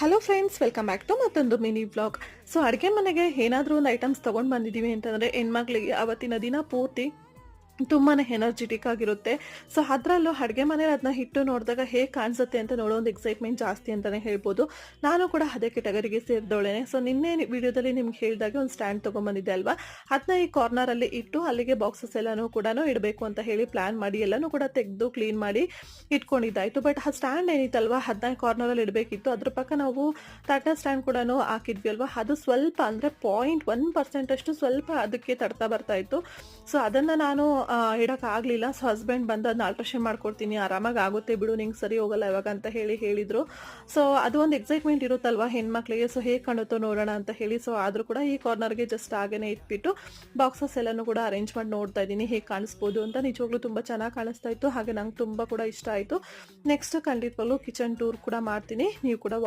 Hello friends, welcome back to ಮತ್ತೊಂದು mini vlog. So ಅಡುಗೆ ಮನೆಗೆ ಏನಾದರೂ ಒಂದು ಐಟಮ್ಸ್ ತೊಗೊಂಡು ಬಂದಿದ್ದೀವಿ ಅಂತಂದರೆ ಹೆಣ್ಮಕ್ಳಿಗೆ ಅವತ್ತಿನ ದಿನ ಪೂರ್ತಿ ತುಂಬಾ ಎನರ್ಜೆಟಿಕ್ ಆಗಿರುತ್ತೆ. ಸೊ ಅದರಲ್ಲೂ ಅಡುಗೆ ಮನೇಲಿ ಅದನ್ನ ಹಿಟ್ಟು ನೋಡಿದಾಗ ಹೇಗೆ ಕಾಣಿಸುತ್ತೆ ಅಂತ ನೋಡೋ ಒಂದು ಎಕ್ಸೈಟ್ಮೆಂಟ್ ಜಾಸ್ತಿ ಅಂತಲೇ ಹೇಳ್ಬೋದು. ನಾನು ಕೂಡ ಅದೇ ಕೆಟಗರಿಗೆ ಸೇರಿದವಳೇನೆ. ಸೊ ನಿನ್ನೆ ವಿಡಿಯೋದಲ್ಲಿ ನಿಮ್ಗೆ ಹೇಳಿದಾಗ ಒಂದು ಸ್ಟ್ಯಾಂಡ್ ತೊಗೊಂಬಂದಿದ್ದೆ ಅಲ್ವಾ, ಅದನ್ನ ಈ ಕಾರ್ನರಲ್ಲಿ ಇಟ್ಟು ಅಲ್ಲಿಗೆ ಬಾಕ್ಸಸ್ ಎಲ್ಲನೂ ಕೂಡ ಇಡಬೇಕು ಅಂತ ಹೇಳಿ ಪ್ಲ್ಯಾನ್ ಮಾಡಿ ಎಲ್ಲನೂ ಕೂಡ ತೆಗೆದು ಕ್ಲೀನ್ ಮಾಡಿ ಇಟ್ಕೊಂಡಿದ್ದಾಯಿತು. ಬಟ್ ಆ ಸ್ಟ್ಯಾಂಡ್ ಏನಿತ್ತಲ್ವ ಅದನ್ನ ಕಾರ್ನರಲ್ಲಿ ಇಡಬೇಕಿತ್ತು. ಅದ್ರ ಪಕ್ಕ ನಾವು ತಟ್ಟೆ ಸ್ಟ್ಯಾಂಡ್ ಕೂಡ ಹಾಕಿದ್ವಿ ಅಲ್ವಾ, ಅದು ಸ್ವಲ್ಪ ಅಂದರೆ 0.1% ಅಷ್ಟು ಸ್ವಲ್ಪ ಅದಕ್ಕೆ ತಡ್ತಾ ಬರ್ತಾ ಇತ್ತು. ಸೊ ಅದನ್ನು ನಾನು ಇಡೋಕ್ಕಾಗಲಿಲ್ಲ. ಸೊ ಹಸ್ಬೆಂಡ್ ಬಂದು ಅದನ್ನ ಆಲ್ಟ್ರೇಷನ್ ಮಾಡ್ಕೊಡ್ತೀನಿ, ಆರಾಮಾಗಿ ಆಗುತ್ತೆ ಬಿಡು, ನಿಂಗೆ ಸರಿ ಹೋಗಲ್ಲ ಇವಾಗ ಅಂತ ಹೇಳಿದರು. ಸೊ ಅದು ಒಂದು ಎಕ್ಸೈಟ್ಮೆಂಟ್ ಇರುತ್ತಲ್ವ ಹೆಣ್ಮಕ್ಳಿಗೆ. ಸೊ ಹೇಗೆ ಕಾಣುತ್ತೋ ನೋಡೋಣ ಅಂತ ಹೇಳಿ. ಸೊ ಆದರೂ ಕೂಡ ಈ ಕಾರ್ನರ್ಗೆ ಜಸ್ಟ್ ಆಗೇ ಇಟ್ಬಿಟ್ಟು ಬಾಕ್ಸಸ್ ಎಲ್ಲನೂ ಕೂಡ ಅರೇಂಜ್ ಮಾಡಿ ನೋಡ್ತಾ ಇದ್ದೀನಿ ಹೇಗೆ ಕಾಣಿಸ್ಬೋದು ಅಂತ. ನಿಜವಾಗ್ಲೂ ತುಂಬ ಚೆನ್ನಾಗಿ ಕಾಣಿಸ್ತಾ ಇತ್ತು, ಹಾಗೆ ನಂಗೆ ತುಂಬ ಕೂಡ ಇಷ್ಟ ಆಯಿತು. ನೆಕ್ಸ್ಟ್ ಖಂಡಿತವಾಗ್ಲೂ ಕಿಚನ್ ಟೂರ್ ಕೂಡ ಮಾಡ್ತೀನಿ, ನೀವು ಕೂಡ